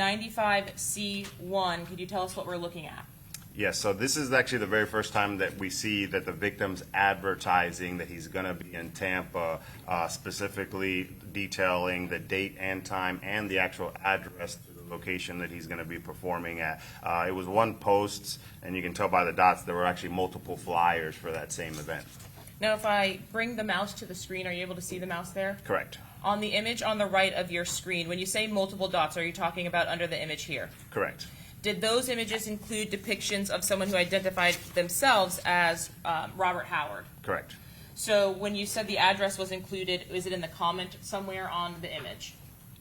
95C1, could you tell us what we're looking at? Yes, so this is actually the very first time that we see that the victim's advertising that he's going to be in Tampa, specifically detailing the date and time and the actual address to the location that he's going to be performing at. It was one post, and you can tell by the dots there were actually multiple flyers for that same event. Now, if I bring the mouse to the screen, are you able to see the mouse there? Correct. On the image on the right of your screen, when you say multiple dots, are you talking about under the image here? Correct. Did those images include depictions of someone who identified themselves as Robert Howard? Correct. So when you said the address was included, is it in the comment somewhere on the image?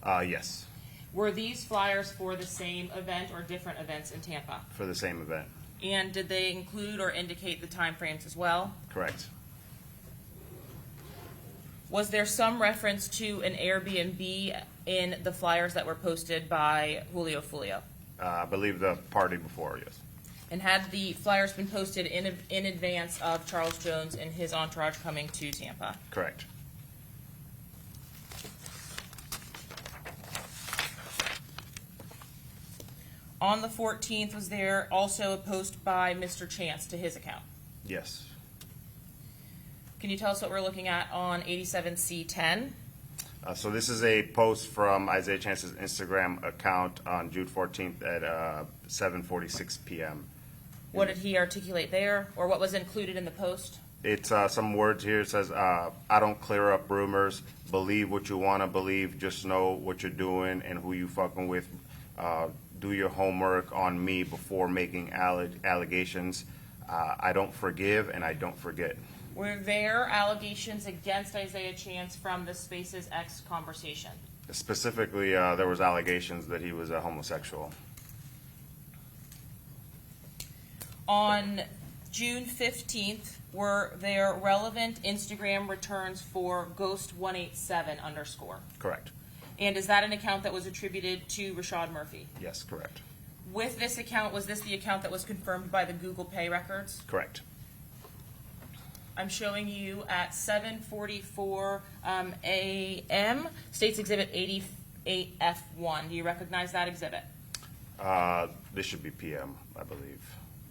Yes. Were these flyers for the same event or different events in Tampa? For the same event. And did they include or indicate the time frames as well? Correct. Was there some reference to an Airbnb in the flyers that were posted by Julio Foolio? I believe the party before, yes. And had the flyers been posted in advance of Charles Jones and his entourage coming to Tampa? Correct. On the 14th, was there also a post by Mr. Chance to his account? Yes. Can you tell us what we're looking at on 87C10? So this is a post from Isaiah Chance's Instagram account on June 14th at 7:46 p.m. What did he articulate there, or what was included in the post? It's some words here. It says, I don't clear up rumors. Believe what you want to believe. Just know what you're doing and who you fucking with. Do your homework on me before making allegations. I don't forgive and I don't forget. Were there allegations against Isaiah Chance from the Spaces X conversation? Specifically, there was allegations that he was a homosexual. On June 15th, were there relevant Instagram returns for Ghost187_? Correct. And is that an account that was attributed to Rashad Murphy? Yes, correct. With this account, was this the account that was confirmed by the Google Pay records? Correct. I'm showing you at 7:44 a.m. States Exhibit 88F1. Do you recognize that exhibit? This should be PM, I believe,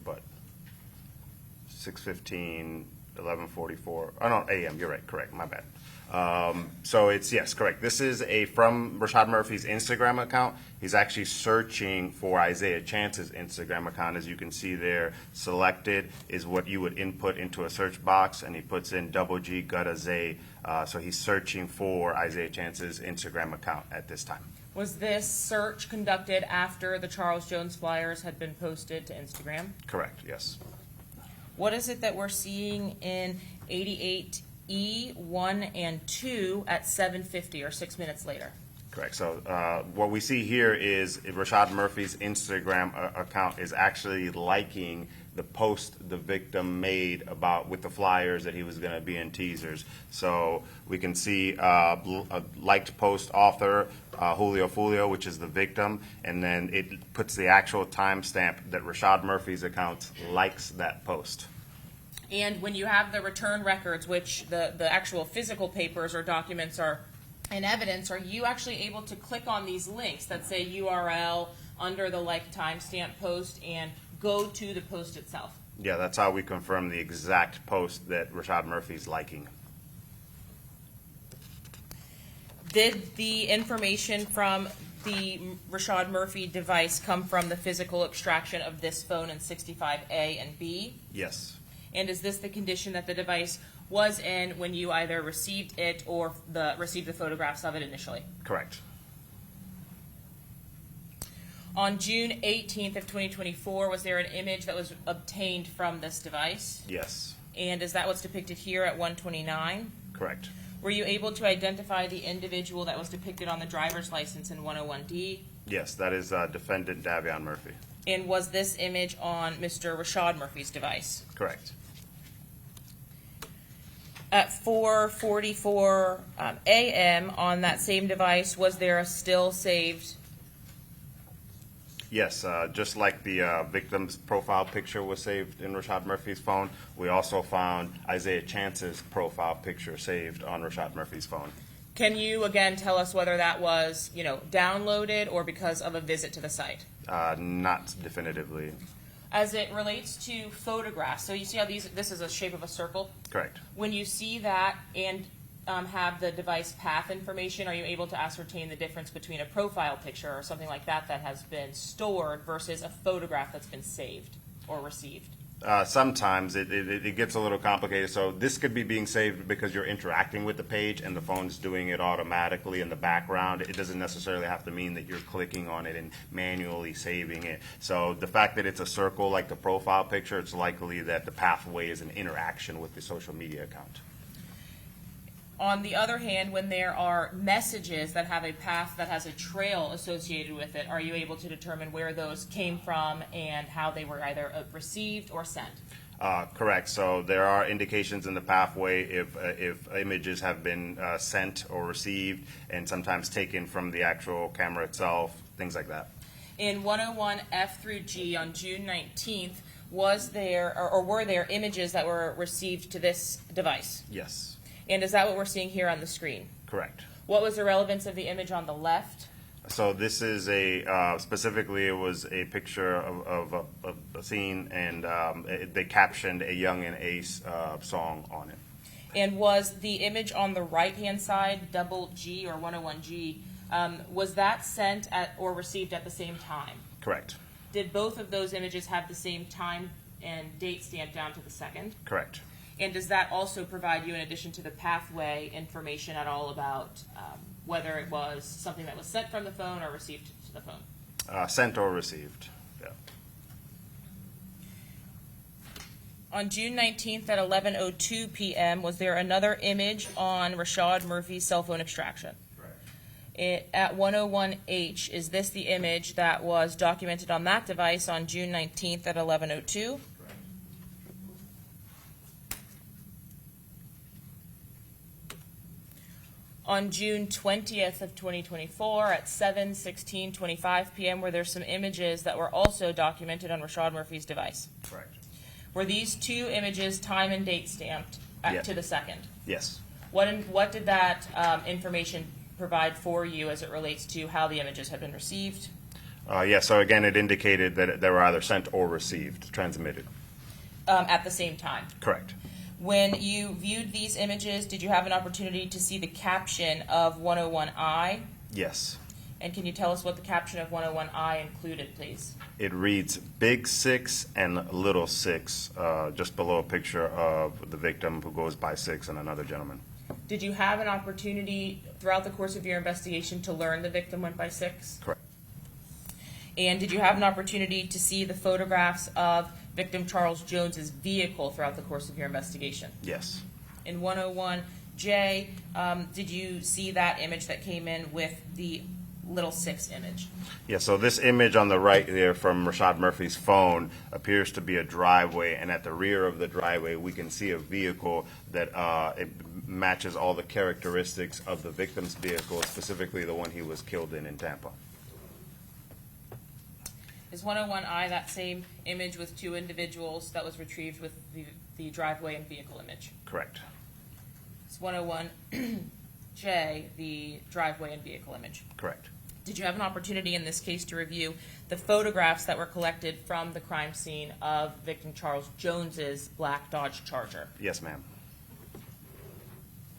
but 6:15, 11:44. Oh no, AM. You're right. Correct. My bad. So it's, yes, correct. This is from Rashad Murphy's Instagram account. He's actually searching for Isaiah Chance's Instagram account. As you can see there, selected is what you would input into a search box, and he puts in G Gutta Zay. So he's searching for Isaiah Chance's Instagram account at this time. Was this search conducted after the Charles Jones flyers had been posted to Instagram? Correct, yes. What is it that we're seeing in 88E1 and 2 at 7:50 or 6 minutes later? Correct. So what we see here is Rashad Murphy's Instagram account is actually liking the post the victim made with the flyers that he was going to be in teasers. So we can see a liked post author, Julio Foolio, which is the victim, and then it puts the actual timestamp that Rashad Murphy's account likes that post. And when you have the return records, which the actual physical papers or documents are in evidence, are you actually able to click on these links that say URL under the like timestamp post and go to the post itself? Yeah, that's how we confirm the exact post that Rashad Murphy's liking. Did the information from the Rashad Murphy device come from the physical extraction of this phone in 65A and B? Yes. And is this the condition that the device was in when you either received it or received the photographs of it initially? Correct. On June 18th of 2024, was there an image that was obtained from this device? Yes. And is that what's depicted here at 129? Correct. Were you able to identify the individual that was depicted on the driver's license in 101D? Yes, that is defendant Davion Murphy. And was this image on Mr. Rashad Murphy's device? Correct. At 4:44 a.m. on that same device, was there a still saved? Yes, just like the victim's profile picture was saved in Rashad Murphy's phone, we also found Isaiah Chance's profile picture saved on Rashad Murphy's phone. Can you, again, tell us whether that was, downloaded or because of a visit to the site? Not definitively. As it relates to photographs, so you see how this is a shape of a circle? Correct. When you see that and have the device path information, are you able to ascertain the difference between a profile picture or something like that that has been stored versus a photograph that's been saved or received? Sometimes it gets a little complicated. So this could be being saved because you're interacting with the page and the phone's doing it automatically in the background. It doesn't necessarily have to mean that you're clicking on it and manually saving it. So the fact that it's a circle like the profile picture, it's likely that the pathway is an interaction with the social media account. On the other hand, when there are messages that have a path that has a trail associated with it, are you able to determine where those came from and how they were either received or sent? Correct. So there are indications in the pathway if images have been sent or received, and sometimes taken from the actual camera itself, things like that. In 101 F through G on June 19th, was there or were there images that were received to this device? Yes. And is that what we're seeing here on the screen? Correct. What was the relevance of the image on the left? So this is specifically it was a picture of a scene, and they captioned a Young and Ace song on it. And was the image on the right-hand side, double G or 101G, was that sent or received at the same time? Correct. Did both of those images have the same time and date stamped down to the second? Correct. And does that also provide you, in addition to the pathway, information at all about whether it was something that was sent from the phone or received to the phone? Sent or received, yeah. On June 19th at 11:02 p.m., was there another image on Rashad Murphy's cell phone extraction? Correct. At 101H, is this the image that was documented on that device on June 19th at 11:02? On June 20th of 2024 at 7:16:25 p.m., were there some images that were also documented on Rashad Murphy's device? Correct. Were these two images time and date stamped Yes. to the second? Yes. What did that information provide for you as it relates to how the images have been received? Yeah, so again, it indicated that they were either sent or received, transmitted. At the same time? Correct. When you viewed these images, did you have an opportunity to see the caption of 101I? Yes. And can you tell us what the caption of 101I included, please? It reads Big Six and Little Six, just below a picture of the victim who goes by Six and another gentleman. Did you have an opportunity throughout the course of your investigation to learn the victim went by Six? Correct. And did you have an opportunity to see the photographs of victim Charles Jones's vehicle throughout the course of your investigation? Yes. In 101J, did you see that image that came in with the Little Six image? Yeah, so this image on the right there from Rashad Murphy's phone appears to be a driveway, and at the rear of the driveway we can see a vehicle that it matches all the characteristics of the victim's vehicle, specifically the one he was killed in Tampa. Is 101I that same image with two individuals that was retrieved with the driveway and vehicle image? Correct. Is 101J the driveway and vehicle image? Correct. Did you have an opportunity in this case to review the photographs that were collected from the crime scene of victim Charles Jones's black Dodge Charger? Yes, ma'am.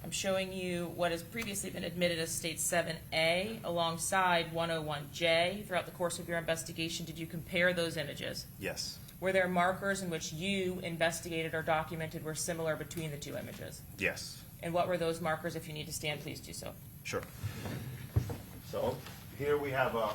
I'm showing you what has previously been admitted as State 7A alongside 101J. Throughout the course of your investigation, did you compare those images? Yes. Were there markers in which you investigated or documented were similar between the two images? Yes. And what were those markers? If you need to stand, please do so. Sure. So here we have a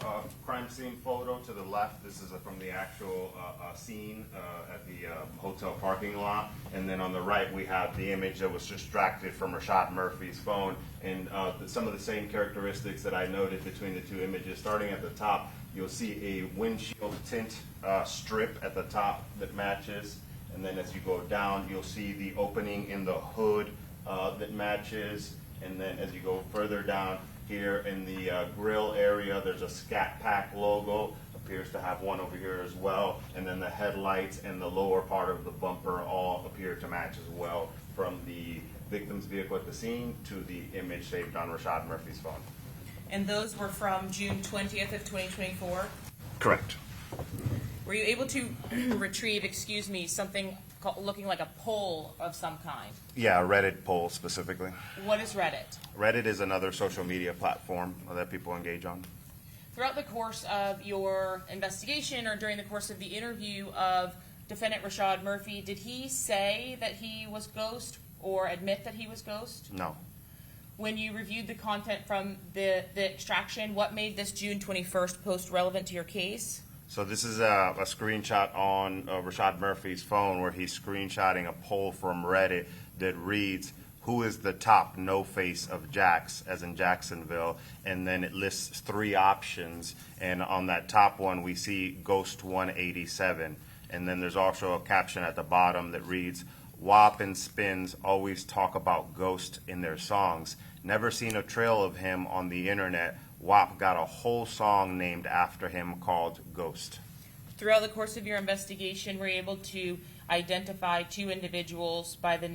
crime scene photo to the left. This is from the actual scene at the hotel parking lot. And then on the right, we have the image that was extracted from Rashad Murphy's phone. And some of the same characteristics that I noted between the two images. Starting at the top, you'll see a windshield tint strip at the top that matches. And then as you go down, you'll see the opening in the hood that matches. And then as you go further down, here in the grill area, there's a Scat Pack logo appears to have one over here as well, and then the headlights and the lower part of the bumper all appear to match as well, from the victim's vehicle at the scene to the image saved on Rashad Murphy's phone. And those were from June 20th of 2024? Correct. Were you able to retrieve, something looking like a poll of some kind? Yeah, a Reddit poll specifically. What is Reddit? Reddit is another social media platform that people engage on. Throughout the course of your investigation or during the course of the interview of defendant Rashad Murphy, did he say that he was ghost or admit that he was ghost? No. When you reviewed the content from the extraction, what made this June 21st post relevant to your case? So this is a screenshot on Rashad Murphy's phone where he's screenshotting a poll from Reddit that reads, "Who is the top no face of Jax," as in Jacksonville, and then it lists 3 options, and on that top one we see Ghost 187, and then there's also a caption at the bottom that reads, "WAP and Spins always talk about Ghost in their songs. Never seen a trail of him on the internet. WAP got a whole song named after him called Ghost." Throughout the course of your investigation, were you able to identify 2 individuals by the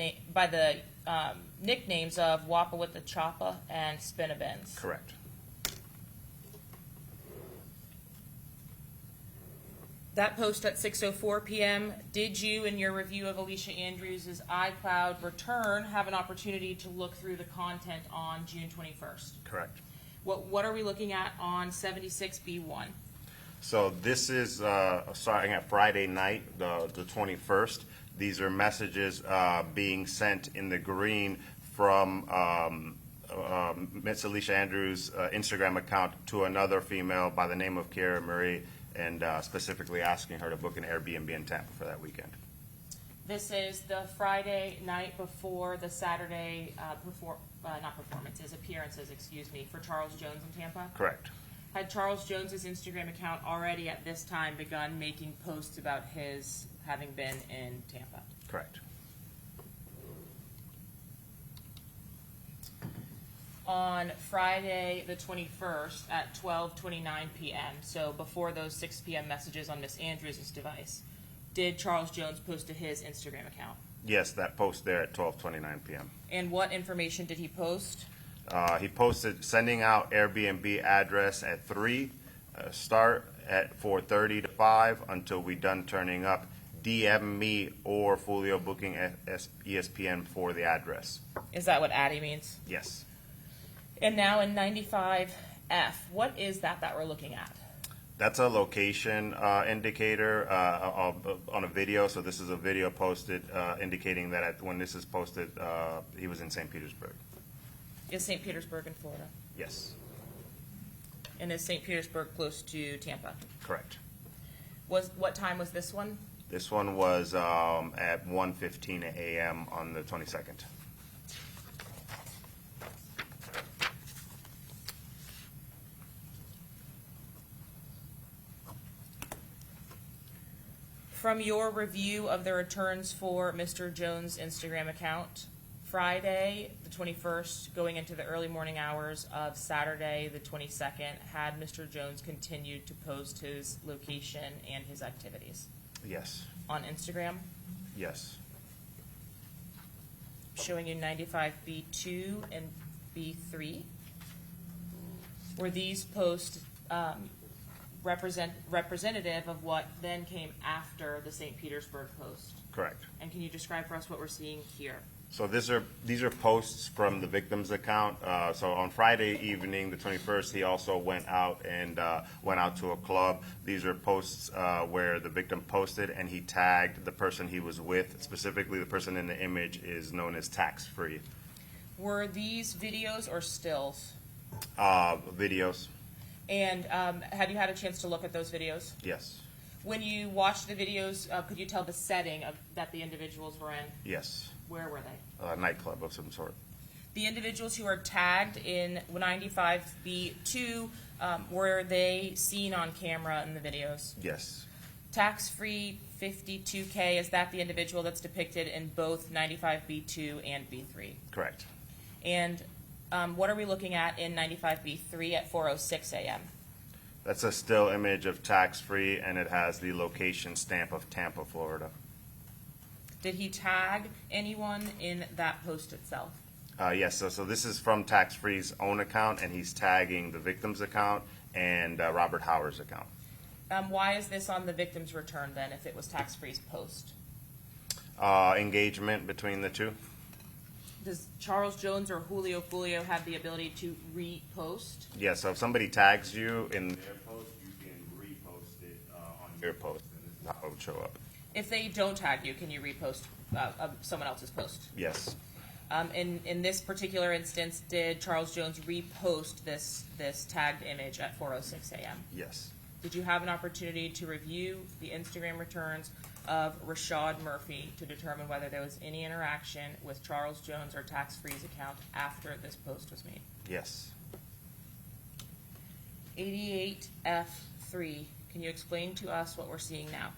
nicknames of Wappa with the Choppa and Spinabens? Correct. That post at 6:04 p.m., did you, in your review of Alicia Andrews' iCloud return, have an opportunity to look through the content on June 21st? Correct. What are we looking at on 76B1? So this is starting at Friday night, the 21st. These are messages being sent in the green from Miss Alicia Andrews' Instagram account to another female by the name of Kiara Marie, and specifically asking her to book an Airbnb in Tampa for that weekend. This is the Friday night before the Saturday appearances, for Charles Jones in Tampa? Correct. Had Charles Jones's Instagram account already at this time begun making posts about his having been in Tampa? Correct. On Friday the 21st at 12:29 p.m., so before those 6 p.m. messages on Miss Andrews' device, did Charles Jones post to his Instagram account? Yes, that post there at 12:29 p.m. And what information did he post? He posted sending out Airbnb address at 3, start at 4:30 to 5 until we done turning up. DM me or Foolio booking ESPN for the address. Is that what Addy means? Yes. And now in 95F, what is that we're looking at? That's a location indicator on a video. So this is a video posted indicating that when this is posted, he was in St. Petersburg. Is St. Petersburg in Florida? Yes. And is St. Petersburg close to Tampa? Correct. What time was this one? This one was at 1:15 a.m. on the 22nd. From your review of the returns for Mr. Jones' Instagram account, Friday the 21st, going into the early morning hours of Saturday the 22nd, had Mr. Jones continued to post his location and his activities? Yes. On Instagram? Yes. Showing you 95B2 and B3. Were these posts representative of what then came after the St. Petersburg post? Correct. And can you describe for us what we're seeing here? So these are posts from the victim's account. So on Friday evening, the 21st, he also went out to a club. These are posts where the victim posted and he tagged the person he was with. Specifically, the person in the image is known as Tax Free. Were these videos or stills? Videos. And have you had a chance to look at those videos? Yes. When you watched the videos, could you tell the setting that the individuals were in? Yes. Where were they? A nightclub of some sort. The individuals who are tagged in 95B2, were they seen on camera in the videos? Yes. Tax-free 52K, is that the individual that's depicted in both 95B2 and B3? Correct. And what are we looking at in 95B3 at 4:06 a.m.? That's a still image of tax-free, and it has the location stamp of Tampa, Florida. Did he tag anyone in that post itself? Yes, so this is from tax-free's own account, and he's tagging the victim's account and Robert Howard's account. Why is this on the victim's return then, if it was tax-free's post? Engagement between the two. Does Charles Jones or Julio Foolio have the ability to repost? Yes, so if somebody tags you in their post, you can repost it on your post, and this is how it would show up. If they don't tag you, can you repost someone else's post? Yes. In this particular instance, did Charles Jones repost this tagged image at 4:06 a.m.? Yes. Did you have an opportunity to review the Instagram returns of Rashad Murphy to determine whether there was any interaction with Charles Jones or tax-free's account after this post was made? Yes. 88F3, can you explain to us what we're seeing now?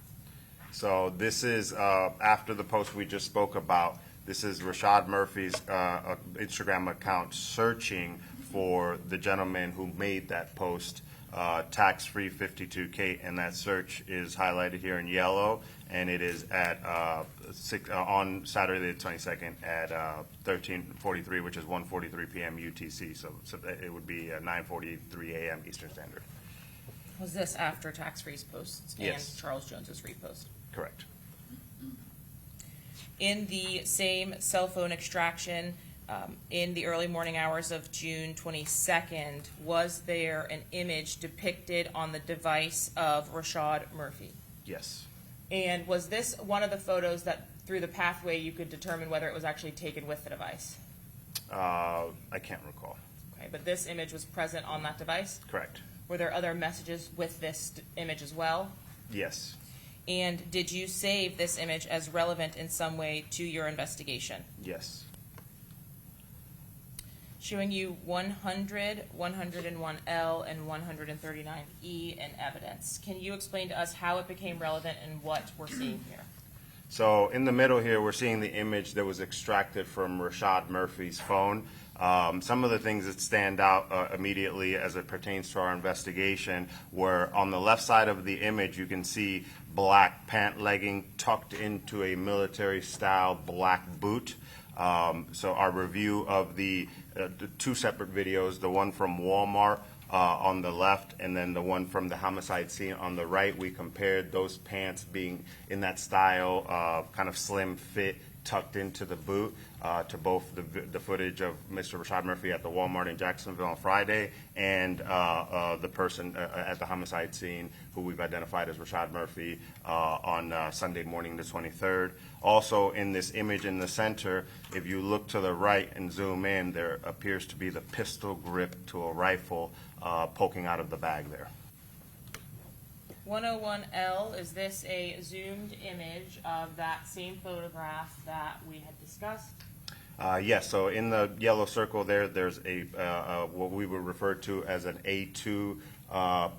So this is after the post we just spoke about. This is Rashad Murphy's Instagram account searching for the gentleman who made that post, tax-free 52K, and that search is highlighted here in yellow, and it is at on Saturday the 22nd at 13:43, which is 1:43 p.m. UTC. So it would be 9:43 a.m. Eastern Standard. Was this after tax-free's posts and Yes. Charles Jones's repost? Correct. In the same cell phone extraction, in the early morning hours of June 22nd, was there an image depicted on the device of Rashad Murphy? Yes. And was this one of the photos that, through the pathway, you could determine whether it was actually taken with the device? I can't recall. Okay, but this image was present on that device? Correct. Were there other messages with this image as well? Yes. And did you save this image as relevant in some way to your investigation? Yes. Showing you 100, 101L, and 139E in evidence. Can you explain to us how it became relevant and what we're seeing here? So in the middle here, we're seeing the image that was extracted from Rashad Murphy's phone. Some of the things that stand out immediately as it pertains to our investigation were on the left side of the image, you can see black pant legging tucked into a military-style black boot. So our review of the two separate videos, the one from Walmart on the left and then the one from the homicide scene on the right, we compared those pants being in that style, kind of slim fit, tucked into the boot, to both the footage of Mr. Rashad Murphy at the Walmart in Jacksonville on Friday and the person at the homicide scene who we've identified as Rashad Murphy on Sunday morning the 23rd. Also in this image in the center, if you look to the right and zoom in, there appears to be the pistol grip to a rifle poking out of the bag there. 101L, is this a zoomed image of that same photograph that we had discussed? Yes, so in the yellow circle there, there's a what we would refer to as an A2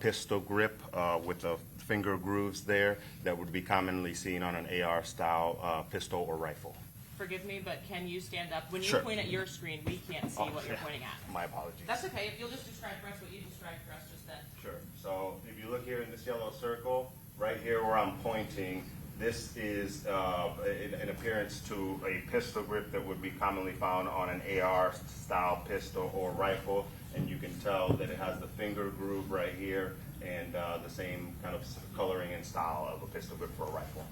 pistol grip with the finger grooves there that would be commonly seen on an AR-style pistol or rifle. Forgive me, but can you stand up? When you Sure. point at your screen, we can't see what you're pointing at. My apologies. That's okay. If you'll just describe for us what you described for us just then. Sure. So if you look here in this yellow circle, right here where I'm pointing, this is an appearance to a pistol grip that would be commonly found on an AR-style pistol or rifle, and you can tell that it has the finger groove right here and the same kind of coloring and style of a pistol grip for a rifle.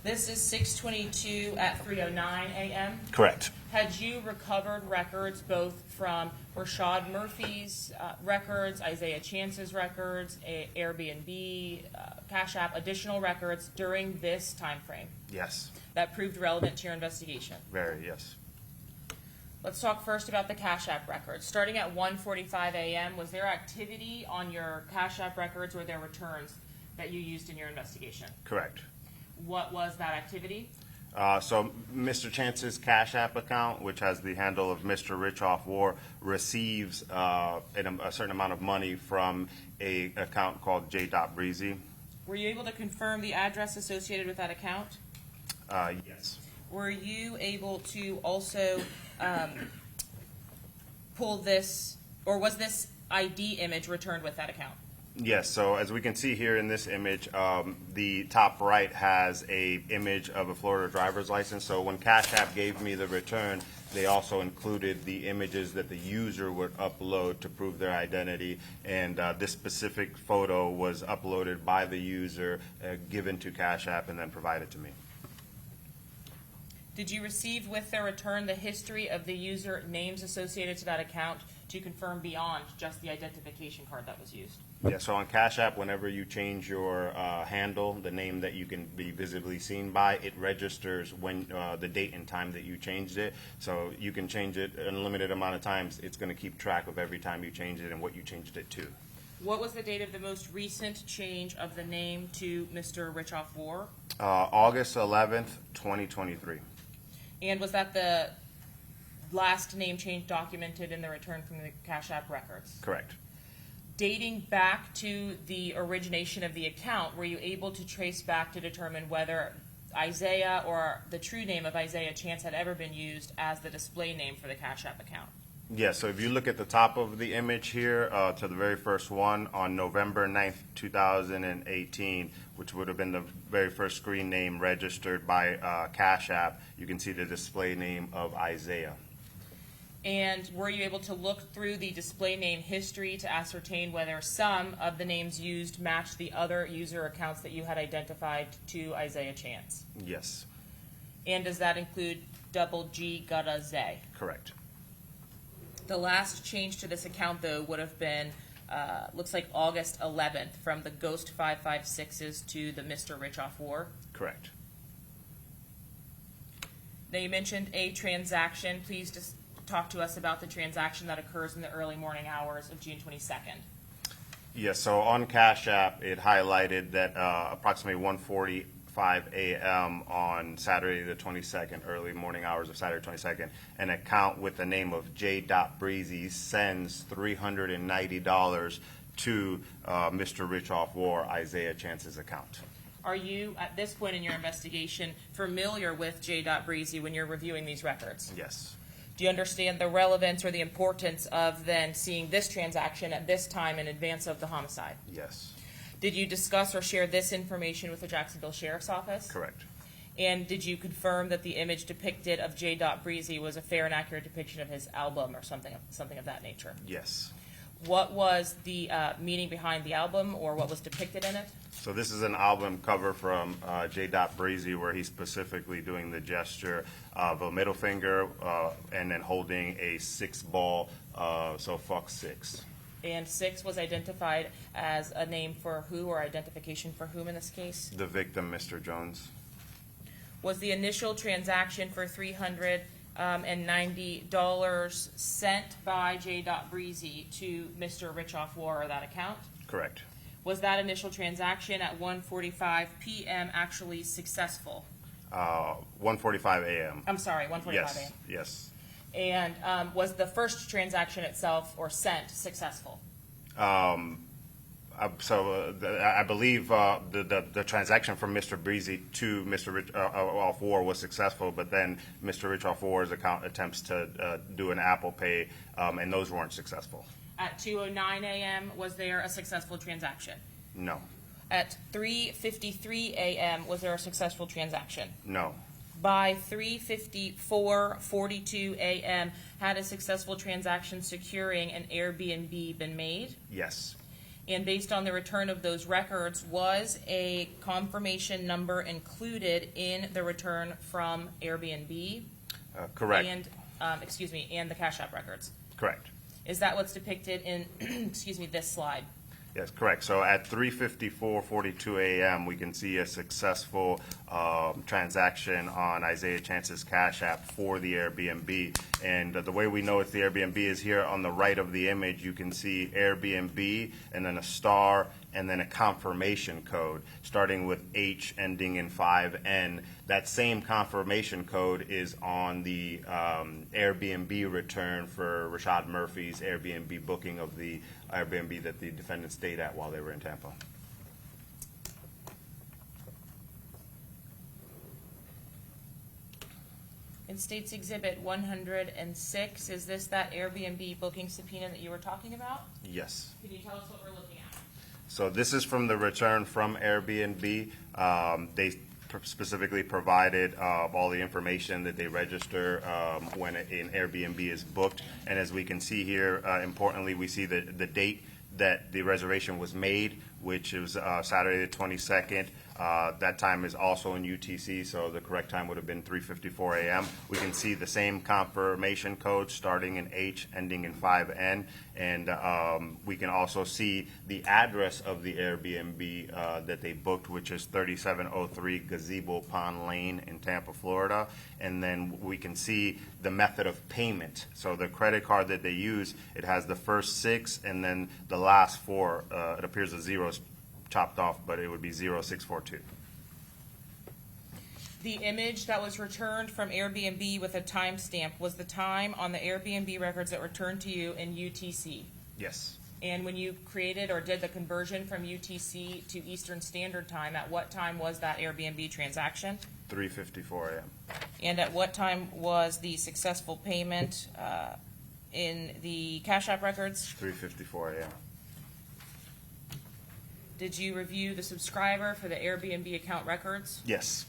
This is 6:22 at 3:09 a.m. Correct. Had you recovered records both from Rashad Murphy's records, Isaiah Chance's records, Airbnb, Cash App, additional records during this time frame Yes. that proved relevant to your investigation? Very, yes. Let's talk first about the Cash App records. Starting at 1:45 a.m., was there activity on your Cash App records or their returns that you used in your investigation? Correct. What was that activity? So Mr. Chance's Cash App account, which has the handle of Mr. Richoff War, receives a certain amount of money from a account called J. Breezy. Were you able to confirm the address associated with that account? Yes. Were you able to also pull this, or was this ID image returned with that account. Yes, so as we can see here in this image, the top right has a image of a Florida driver's license. So when Cash App gave me the return, they also included the images that the user would upload to prove their identity. And this specific photo was uploaded by the user, given to Cash App, and then provided to me. Did you receive with the return the history of the user names associated to that account to confirm beyond just the identification card that was used? Yeah, so on Cash App, whenever you change your handle, the name that you can be visibly seen by, it registers when the date and time that you changed it. So you can change it an unlimited amount of times. It's going to keep track of every time you change it and what you changed it to. What was the date of the most recent change of the name to Mr. Richoff War? August 11th, 2023. And was that the last name change documented in the return from the Cash App records? Correct. Dating back to the origination of the account, were you able to trace back to determine whether Isaiah or the true name of Isaiah Chance had ever been used as the display name for the Cash App account? Yes, so if you look at the top of the image here, to the very first one, on November 9th, 2018, which would have been the very first screen name registered by Cash App, you can see the display name of Isaiah. And were you able to look through the display name history to ascertain whether some of the names used matched the other user accounts that you had identified to Isaiah Chance? Yes. And does that include double G Gutta Zay? Correct. The last change to this account, though, would have been, looks like August 11th, from the Ghost 556s to the Mr. Richoff War. Correct. Now, you mentioned a transaction. Please just talk to us about the transaction that occurs in the early morning hours of June 22nd. Yes, so on Cash App, it highlighted that approximately 1:45 a.m. on Saturday the 22nd, early morning hours of Saturday 22nd, an account with the name of J. Breezy sends $390 to Mr. Richoff War, Isaiah Chance's account. Are you, at this point in your investigation, familiar with J. Breezy when you're reviewing these records? Yes. Do you understand the relevance or the importance of then seeing this transaction at this time in advance of the homicide? Yes. Did you discuss or share this information with the Jacksonville Sheriff's Office? Correct. And did you confirm that the image depicted of J. Breezy was a fair and accurate depiction of his album or something of that nature? Yes. What was the meaning behind the album, or what was depicted in it? So this is an album cover from J. Breezy, where he's specifically doing the gesture of a middle finger and then holding a 6-ball, so fuck 6. And 6 was identified as a name for who, or identification for whom in this case? The victim, Mr. Jones. Was the initial transaction for $390 sent by J. Breezy to Mr. Richoff War, or that account? Correct. Was that initial transaction at 1:45 p.m. actually successful? 1:45 a.m. I'm sorry, 1:45 Yes. a.m. Yes. And was the first transaction itself, or sent, successful? I believe the transaction from Mr. Breezy to Mr. Richoff War was successful, but then Mr. Richoff War's account attempts to do an Apple Pay, and those weren't successful. At 2:09 a.m., was there a successful transaction? No. At 3:53 a.m., was there a successful transaction? No. By 3:54:42 a.m., had a successful transaction securing an Airbnb been made? Yes. And based on the return of those records, was a confirmation number included in the return from Airbnb? Correct. And, and the Cash App records? Correct. Is that what's depicted in, this slide? Yes, correct. So at 3:54:42 a.m., we can see a successful transaction on Isaiah Chance's Cash App for the Airbnb. And the way we know it's the Airbnb is here on the right of the image. You can see Airbnb and then a star and then a confirmation code starting with H ending in 5N. That same confirmation code is on the Airbnb return for Rashad Murphy's Airbnb booking of the Airbnb that the defendant stayed at while they were in Tampa. In States Exhibit 106, is this that Airbnb booking subpoena that you were talking about? Yes. Can you tell us what we're looking at? So this is from the return from Airbnb. They specifically provided all the information that they register when an Airbnb is booked. And as we can see here, importantly, we see the date that the reservation was made, which is Saturday the 22nd. That time is also in UTC, so the correct time would have been 3:54 a.m. We can see the same confirmation code starting in H, ending in 5N, and we can also see the address of the Airbnb that they booked, which is 3703 Gazebo Pond Lane in Tampa, Florida. And then we can see the method of payment. So the credit card that they use, it has the first 6 and then the last 4. It appears the zeros chopped off, but it would be 0642. The image that was returned from Airbnb with a timestamp was the time on the Airbnb records that returned to you in UTC. Yes. And when you created or did the conversion from UTC to Eastern Standard Time, at what time was that Airbnb transaction? 3:54 a.m. And at what time was the successful payment in the Cash App records? 3:54 a.m. Did you review the subscriber for the Airbnb account records? Yes.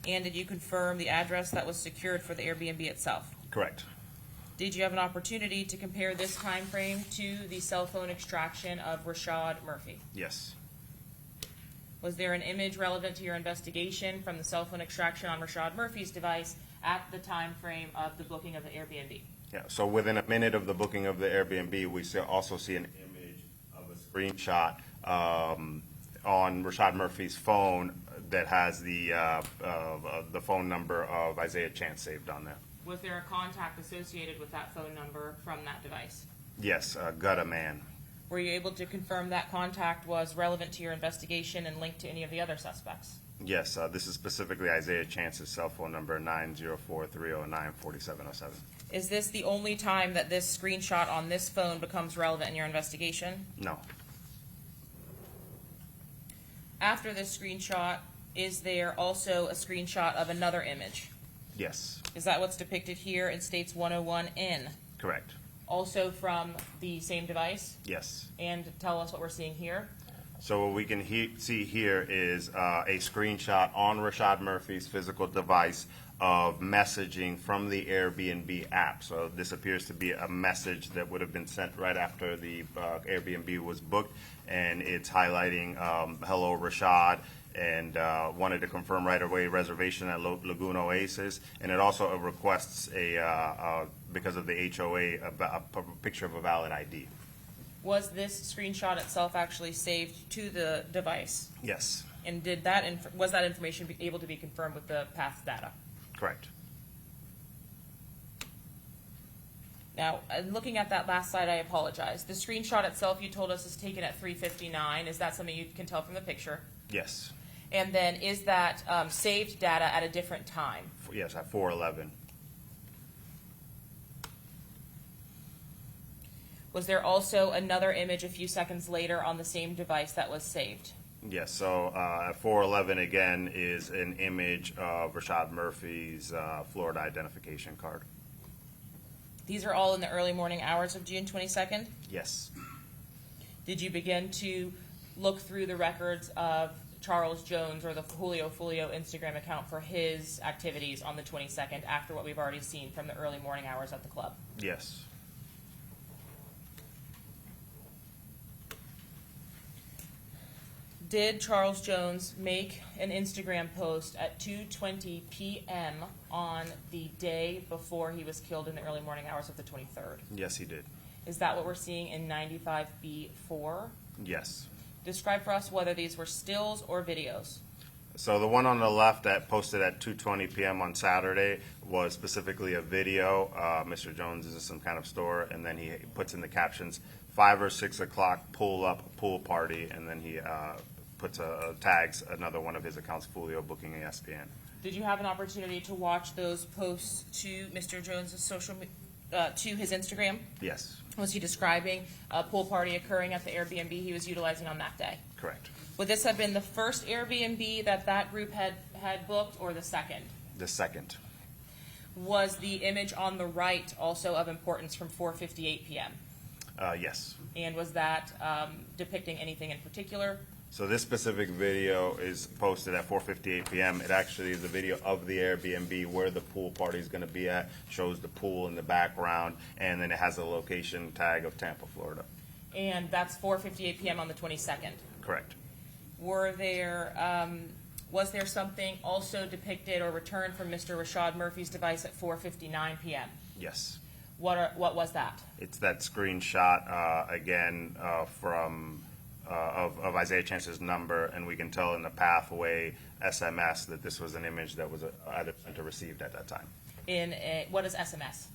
And did you confirm the address that was secured for the Airbnb itself? Correct. Did you have an opportunity to compare this time frame to the cell phone extraction of Rashad Murphy? Yes. Was there an image relevant to your investigation from the cell phone extraction on Rashad Murphy's device at the time frame of the booking of the Airbnb? Yeah, so within a minute of the booking of the Airbnb, we also see an image of a screenshot on Rashad Murphy's phone that has the phone number of Isaiah Chance saved on there. Was there a contact associated with that phone number from that device? Yes, Gutta Man. Were you able to confirm that contact was relevant to your investigation and linked to any of the other suspects? Yes, this is specifically Isaiah Chance's cell phone number, 904-309-4707. Is this the only time that this screenshot on this phone becomes relevant in your investigation? No. After this screenshot, is there also a screenshot of another image? Yes. Is that what's depicted here in States 101N? Correct. Also from the same device? Yes. And tell us what we're seeing here. So what we can see here is a screenshot on Rashad Murphy's physical device of messaging from the Airbnb app. So this appears to be a message that would have been sent right after the Airbnb was booked, and it's highlighting hello Rashad, and wanted to confirm right away reservation at Lagoon Oasis, and it also requests because of the HOA a picture of a valid ID. Was this screenshot itself actually saved to the device? Yes. And was that information able to be confirmed with the path data? Correct. Now, looking at that last slide, I apologize. The screenshot itself, you told us, is taken at 3:59. Is that something you can tell from the picture? Yes. And then is that saved data at a different time? Yes, at 4:11. Was there also another image a few seconds later on the same device that was saved? Yes, so at 4:11 again is an image of Rashad Murphy's Florida identification card. These are all in the early morning hours of June 22nd? Yes. Did you begin to look through the records of Charles Jones or the Julio Foolio Instagram account for his activities on the 22nd after what we've already seen from the early morning hours at the club? Yes. Did Charles Jones make an Instagram post at 2:20 p.m. on the day before he was killed in the early morning hours of the 23rd? Yes, he did. Is that what we're seeing in 95B4? Yes. Describe for us whether these were stills or videos. So the one on the left that posted at 2:20 p.m. on Saturday was specifically a video. Mr. Jones is in some kind of store, and then he puts in the captions, 5 or 6 o'clock, pull up, pool party, and then he tags another one of his accounts, Foolio Booking ESPN. Did you have an opportunity to watch those posts to Mr. Jones' to his Instagram? Yes. Was he describing a pool party occurring at the Airbnb he was utilizing on that day? Correct. Would this have been the first Airbnb that group had booked, or the second? The second. Was the image on the right also of importance from 4:58 p.m.? Yes. And was that depicting anything in particular? So this specific video is posted at 4:58 p.m. It actually is a video of the Airbnb where the pool party is going to be at, shows the pool in the background, and then it has a location tag of Tampa, Florida. And that's 4:58 p.m. on the 22nd. Correct. Was there something also depicted or returned from Mr. Rashad Murphy's device at 4:59 p.m.? Yes. What was that? It's that screenshot again of Isaiah Chance's number, and we can tell in the pathway SMS that this was an image that was either sent or received at that time. What is SMS?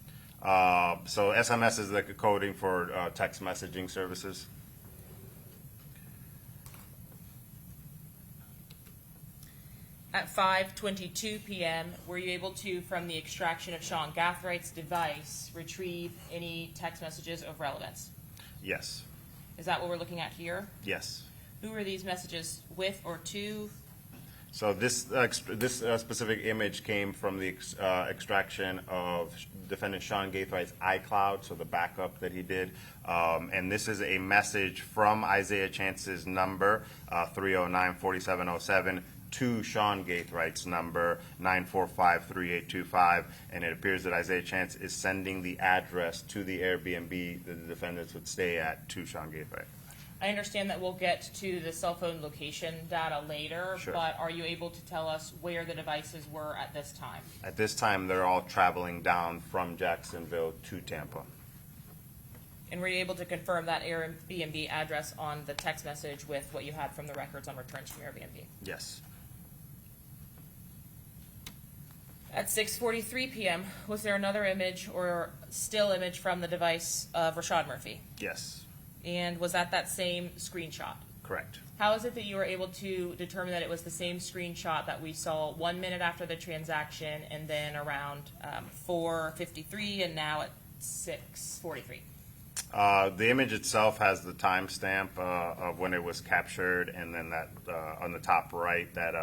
So SMS is the coding for text messaging services. At 5:22 p.m., were you able to, from the extraction of Sean Gathwright's device, retrieve any text messages of relevance? Yes. Is that what we're looking at here? Yes. Who were these messages with or to? So this specific image came from the extraction of defendant Sean Gathwright's iCloud, so the backup that he did. And this is a message from Isaiah Chance's number, 309-4707, to Sean Gathwright's number, 945-3825. And it appears that Isaiah Chance is sending the address to the Airbnb that the defendants would stay at to Sean Gathwright. I understand that we'll get to the cell phone location data later, Sure. But are you able to tell us where the devices were at this time? At this time, they're all traveling down from Jacksonville to Tampa. And were you able to confirm that Airbnb address on the text message with what you had from the records on returns from Airbnb? Yes. At 6:43 p.m., was there another image or still image from the device of Rashad Murphy? Yes. And was that same screenshot? Correct. How is it that you were able to determine that it was the same screenshot that we saw 1 minute after the transaction and then around 4:53 and now at 6:43? The image itself has the timestamp of when it was captured, and then that on the top right, that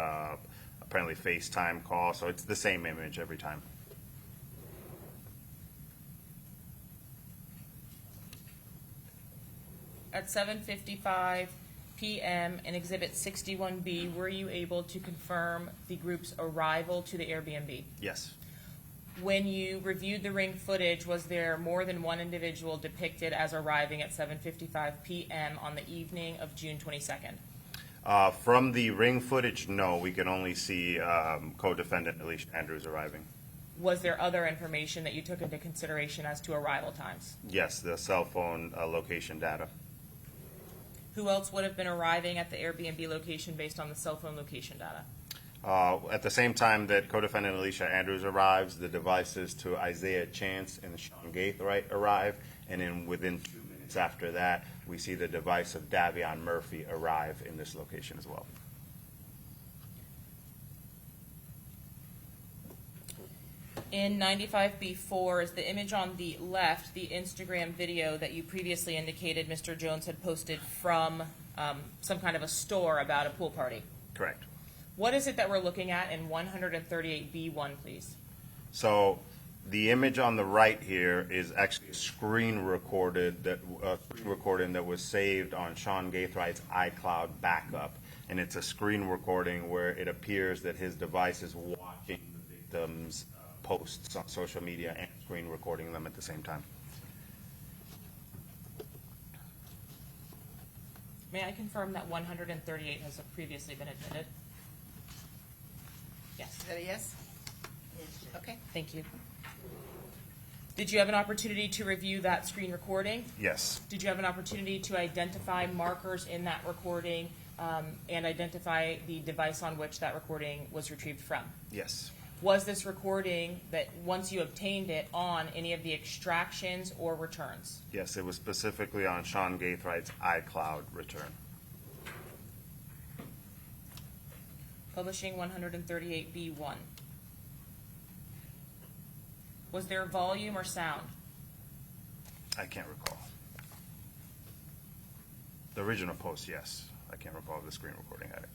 apparently FaceTime call. So it's the same image every time. At 7:55 p.m. in Exhibit 61B, were you able to confirm the group's arrival to the Airbnb? Yes. When you reviewed the ring footage, was there more than one individual depicted as arriving at 7:55 p.m. on the evening of June 22nd? From the ring footage, no. We can only see co-defendant Alicia Andrews arriving. Was there other information that you took into consideration as to arrival times? Yes, the cell phone location data. Who else would have been arriving at the Airbnb location based on the cell phone location data? At the same time that co-defendant Alicia Andrews arrives, the devices to Isaiah Chance and Sean Gathwright arrive, and then within 2 minutes after that, we see the device of Davion Murphy arrive in this location as well. In 95B4 is the image on the left, the Instagram video that you previously indicated Mr. Jones had posted from some kind of a store about a pool party. Correct. What is it that we're looking at in 138B1, please? So the image on the right here is actually a screen recording that was saved on Sean Gathwright's iCloud backup, and it's a screen recording where it appears that his device is watching the victim's posts on social media and screen recording them at the same time. May I confirm that 138 has previously been admitted? Yes. Is that a yes? Okay. Thank you. Did you have an opportunity to review that screen recording? Yes. Did you have an opportunity to identify markers in that recording and identify the device on which that recording was retrieved from? Yes. Was this recording, that once you obtained it, on any of the extractions or returns? Yes, it was specifically on Sean Gathwright's iCloud return. Publishing 138B1. Was there volume or sound? I can't recall. The original post, yes. I can't recall if the screen recording had it.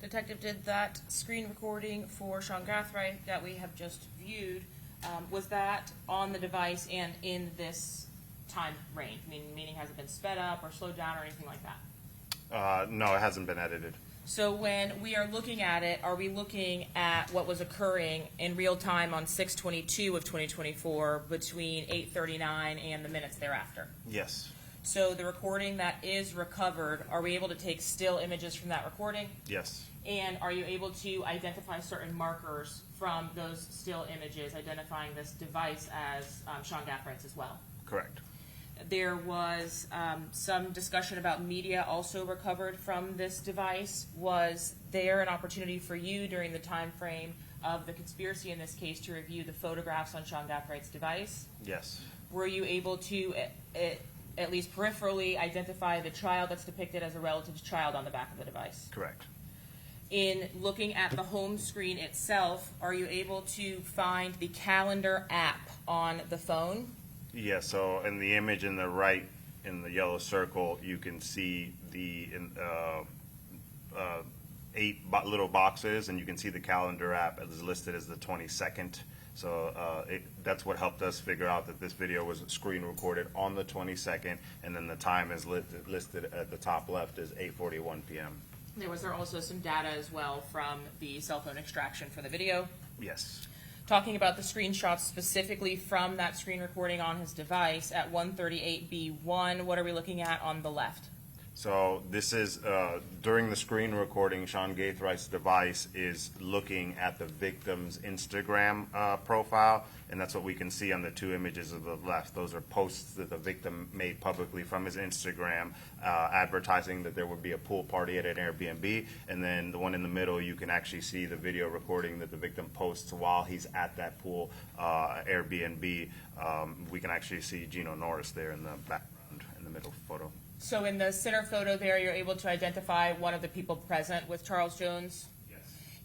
Detective, did that screen recording for Sean Gathright that we have just viewed, was that on the device and in this time range? Meaning has it been sped up or slowed down or anything like that? No, it hasn't been edited. So when we are looking at it, are we looking at what was occurring in real time on 6/22 of 2024 between 8:39 and the minutes thereafter? Yes. So the recording that is recovered, are we able to take still images from that recording? Yes. And are you able to identify certain markers from those still images, identifying this device as Sean Gathwright's as well? Correct. There was some discussion about media also recovered from this device. Was there an opportunity for you during the time frame of the conspiracy in this case to review the photographs on Sean Gathwright's device? Yes. Were you able to, at least peripherally, identify the child that's depicted as a relative's child on the back of the device? Correct. In looking at the home screen itself, are you able to find the calendar app on the phone? Yeah, so in the image in the right, in the yellow circle, you can see the 8 little boxes, and you can see the calendar app is listed as the 22nd. So that's what helped us figure out that this video was screen recorded on the 22nd, and then the time is listed at the top left as 8:41 p.m. Was there also some data as well from the cell phone extraction for the video? Yes. Talking about the screenshots specifically from that screen recording on his device at 138B1, what are we looking at on the left? So this is, during the screen recording, Sean Gathwright's device is looking at the victim's Instagram profile, and that's what we can see on the 2 images of the left. Those are posts that the victim made publicly from his Instagram, advertising that there would be a pool party at an Airbnb, and then the one in the middle, you can actually see the video recording that the victim posts while he's at that pool Airbnb. We can actually see Gino Norris there in the background in the middle photo. So in the center photo there, you're able to identify one of the people present with Charles Jones? Yes.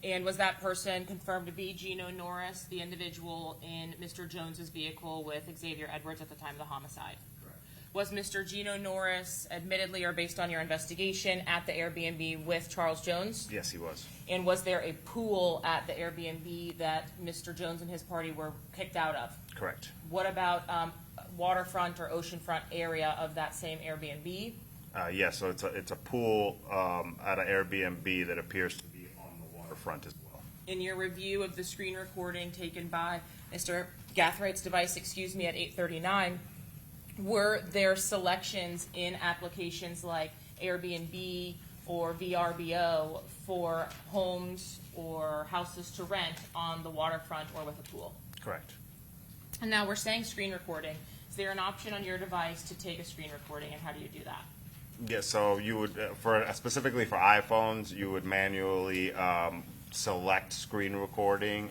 And was that person confirmed to be Gino Norris, the individual in Mr. Jones's vehicle with Xavier Edwards at the time of the homicide? Correct. Was Mr. Gino Norris, admittedly or based on your investigation, at the Airbnb with Charles Jones? Yes, he was. And was there a pool at the Airbnb that Mr. Jones and his party were kicked out of? Correct. What about waterfront or oceanfront area of that same Airbnb? Yes, so it's a pool at an Airbnb that appears to be on the waterfront as well. In your review of the screen recording taken by Mr. Gathwright's device, at 8:39, were there selections in applications like Airbnb or VRBO for homes or houses to rent on the waterfront or with a pool? Correct. And now we're saying screen recording. Is there an option on your device to take a screen recording, and how do you do that? Yeah, so you would, specifically for iPhones, you would manually select screen recording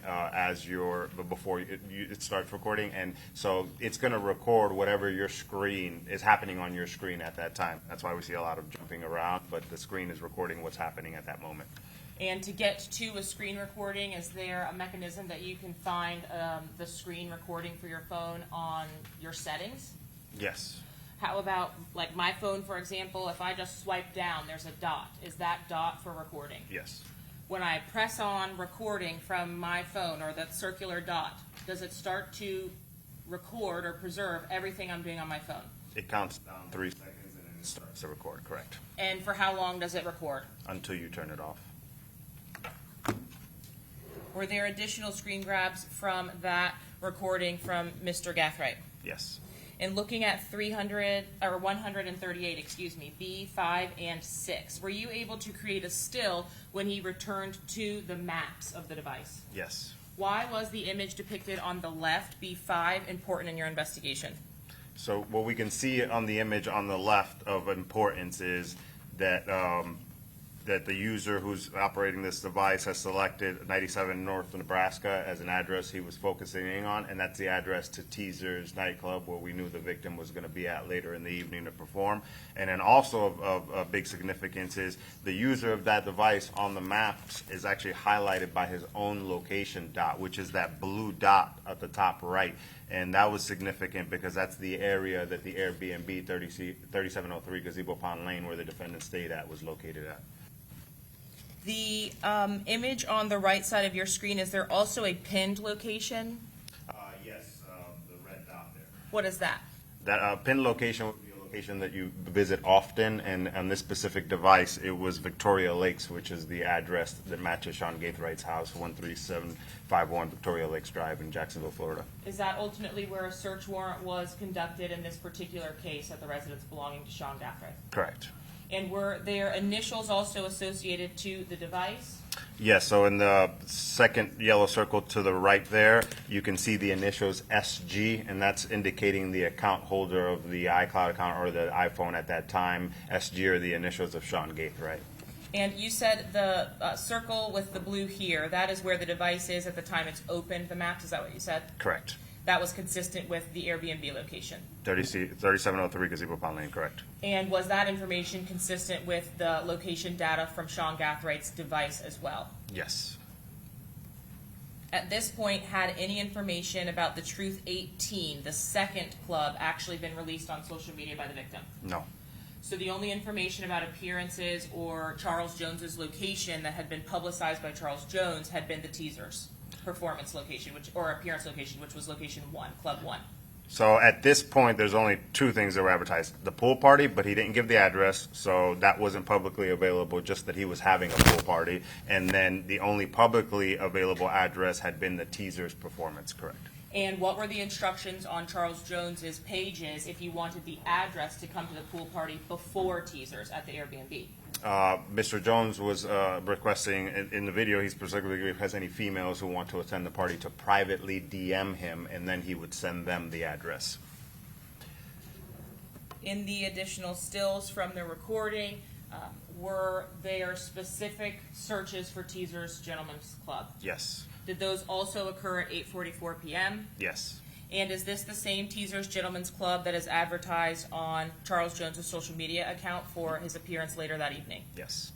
before it starts recording, and so it's going to record whatever your screen is happening on your screen at that time. That's why we see a lot of jumping around, but the screen is recording what's happening at that moment. And to get to a screen recording, is there a mechanism that you can find the screen recording for your phone on your settings? Yes. How about, like my phone, for example, if I just swipe down, there's a dot. Is that dot for recording? Yes. When I press on recording from my phone, or that circular dot, does it start to record or preserve everything I'm doing on my phone? It counts down 3 seconds and then it starts to record, correct. And for how long does it record? Until you turn it off. Were there additional screen grabs from that recording from Mr. Gathright? Yes. And looking at 138, B5 and 6, were you able to create a still when he returned to the maps of the device? Yes. Why was the image depicted on the left, B5, important in your investigation? So what we can see on the image on the left of importance is that that the user who's operating this device has selected 97 North Nebraska as an address he was focusing in on, and that's the address to Teaser's nightclub where we knew the victim was going to be at later in the evening to perform. And then also of big significance is the user of that device on the maps is actually highlighted by his own location dot, which is that blue dot at the top right. And that was significant because that's the area that the Airbnb 3703 Gazebo Pond Lane, where the defendant stayed at, was located at. The image on the right side of your screen, is there also a pinned location? Yes, the red dot there. What is that? That pin location would be a location that you visit often, and on this specific device, it was Victoria Lakes, which is the address that matches Sean Gaithwright's house, 13751 Victoria Lakes Drive in Jacksonville, Florida. Is that ultimately where a search warrant was conducted in this particular case at the residence belonging to Sean Gaithright? Correct. And were there initials also associated to the device? Yes, so in the second yellow circle to the right there, you can see the initials SG, and that's indicating the account holder of the iCloud account or the iPhone at that time. SG are the initials of Sean Gaithright. And you said the circle with the blue here, that is where the device is at the time it's opened, the map, is that what you said? Correct. That was consistent with the Airbnb location. 3703 Gazebo Pond Lane, correct. And was that information consistent with the location data from Sean Gaithright's device as well? Yes. At this point, had any information about the Truth 18, the second club, actually been released on social media by the victim? No. So the only information about appearances or Charles Jones's location that had been publicized by Charles Jones had been the teaser's performance location, or appearance location, which was location 1, Club 1. So at this point, there's only two things that were advertised. The pool party, but he didn't give the address, so that wasn't publicly available, just that he was having a pool party. And then the only publicly available address had been the teaser's performance, correct. And what were the instructions on Charles Jones's pages if you wanted the address to come to the pool party before teasers at the Airbnb? Mr. Jones was requesting, in the video, he specifically has any females who want to attend the party to privately DM him, and then he would send them the address. In the additional stills from the recording, were there specific searches for Teaser's Gentlemen's Club? Yes. Did those also occur at 8:44 p.m.? Yes. And is this the same Teaser's Gentlemen's Club that is advertised on Charles Jones's social media account for his appearance later that evening? Yes.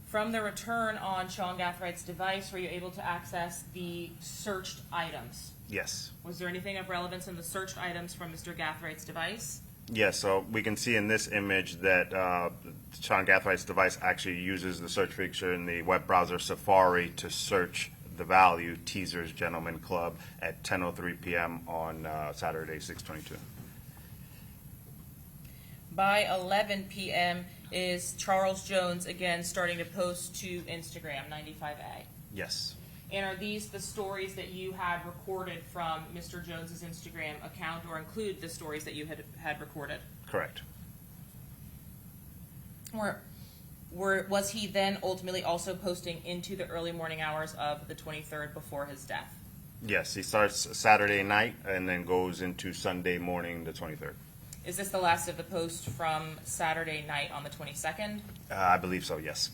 From the return on Sean Gaithright's device, were you able to access the searched items? Yes. Was there anything of relevance in the searched items from Mr. Gaithright's device? Yes, so we can see in this image that Sean Gaithright's device actually uses the search feature in the web browser Safari to search the value Teaser's Gentleman Club at 10:03 p.m. on Saturday, 6/22. By 11 p.m., is Charles Jones again starting to post to Instagram, 95A? Yes. And are these the stories that you had recorded from Mr. Jones's Instagram account, or include the stories that you had recorded? Correct. Was he then ultimately also posting into the early morning hours of the 23rd before his death? Yes, he starts Saturday night and then goes into Sunday morning, the 23rd. Is this the last of the posts from Saturday night on the 22nd? I believe so, yes.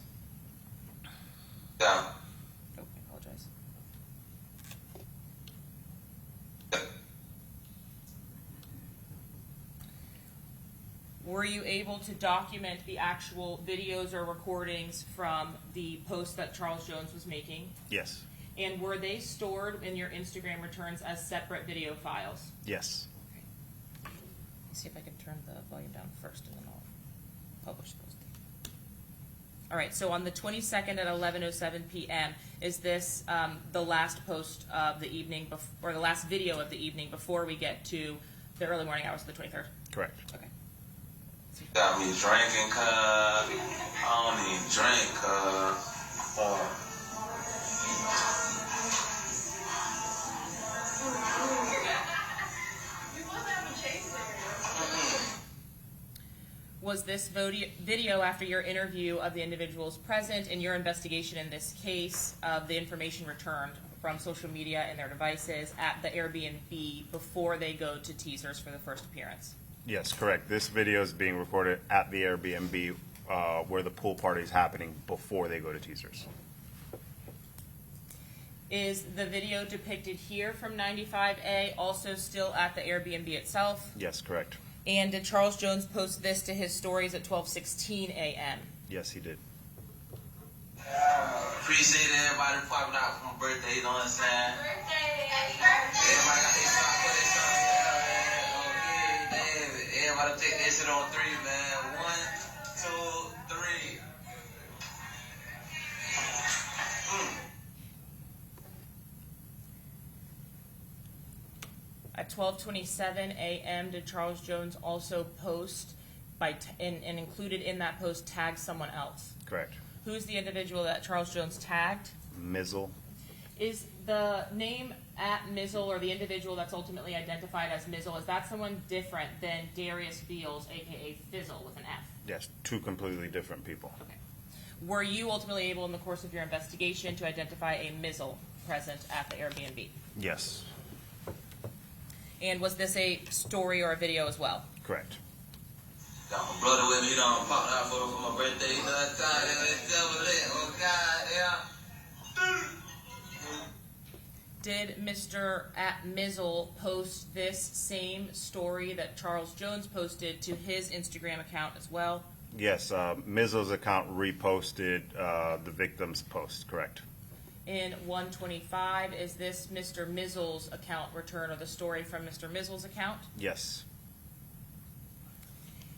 Yeah. Oh, I apologize. Were you able to document the actual videos or recordings from the posts that Charles Jones was making? Yes. And were they stored in your Instagram returns as separate video files? Yes. Let's see if I can turn the volume down first, and then I'll publish those. All right, so on the 22nd at 11:07 p.m., is this the last post of the evening, or the last video of the evening before we get to the early morning hours of the 23rd? Correct. Okay. Got me drinking, cuz. I don't even drink, Was this video after your interview of the individuals present in your investigation in this case of the information returned from social media and their devices at the Airbnb before they go to Teasers for the first appearance? Yes, correct. This video is being recorded at the Airbnb where the pool party is happening before they go to Teasers. Is the video depicted here from 95A also still at the Airbnb itself? Yes, correct. And did Charles Jones post this to his stories at 12:16 a.m.? Yes, he did. Appreciate everybody popping out for my birthday, you know what I'm saying? Everybody got their son for their son. Everybody take their this shit on 3, man. 1, 2, 3. At 12:27 a.m., did Charles Jones also post and included in that post tag someone else? Correct. Who's the individual that Charles Jones tagged? Mizzle. Is the name at Mizzle, or the individual that's ultimately identified as Mizzle, is that someone different than Darius Beals, aka Fizzle with an F? Yes, two completely different people. Okay. Were you ultimately able in the course of your investigation to identify a Mizzle present at the Airbnb? Yes. And was this a story or a video as well? Correct. Got my brother with me, he done popped out for my birthday, you know that time, oh God, yeah. Did Mr. at Mizzle post this same story that Charles Jones posted to his Instagram account as well? Yes, Mizzle's account reposted the victim's post, correct. In 125, is this Mr. Mizzle's account return, or the story from Mr. Mizzle's account? Yes.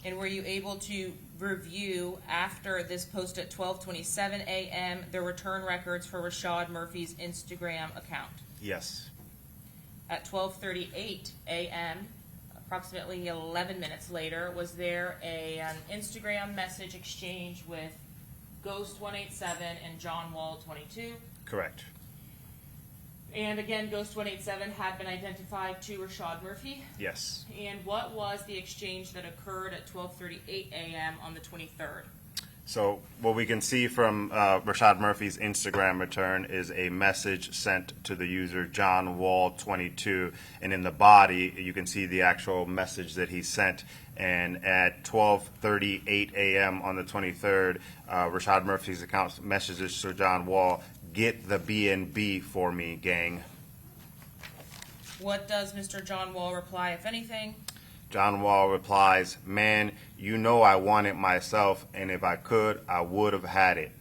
And were you able to review, after this post at 12:27 a.m., the return records for Rashad Murphy's Instagram account? Yes. At 12:38 a.m., approximately 11 minutes later, was there an Instagram message exchange with Ghost187 and John Wall22? Correct. And again, Ghost187 had been identified to Rashad Murphy. Yes. And what was the exchange that occurred at 12:38 a.m. on the 23rd? So what we can see from Rashad Murphy's Instagram return is a message sent to the user John Wall22, and in the body you can see the actual message that he sent. And at 12:38 a.m. on the 23rd, Rashad Murphy's account messages to John Wall, "Get the B&B for me, gang." What does Mr. John Wall reply, if anything? John Wall replies, "Man, you know I want it myself, and if I could, I would have had it.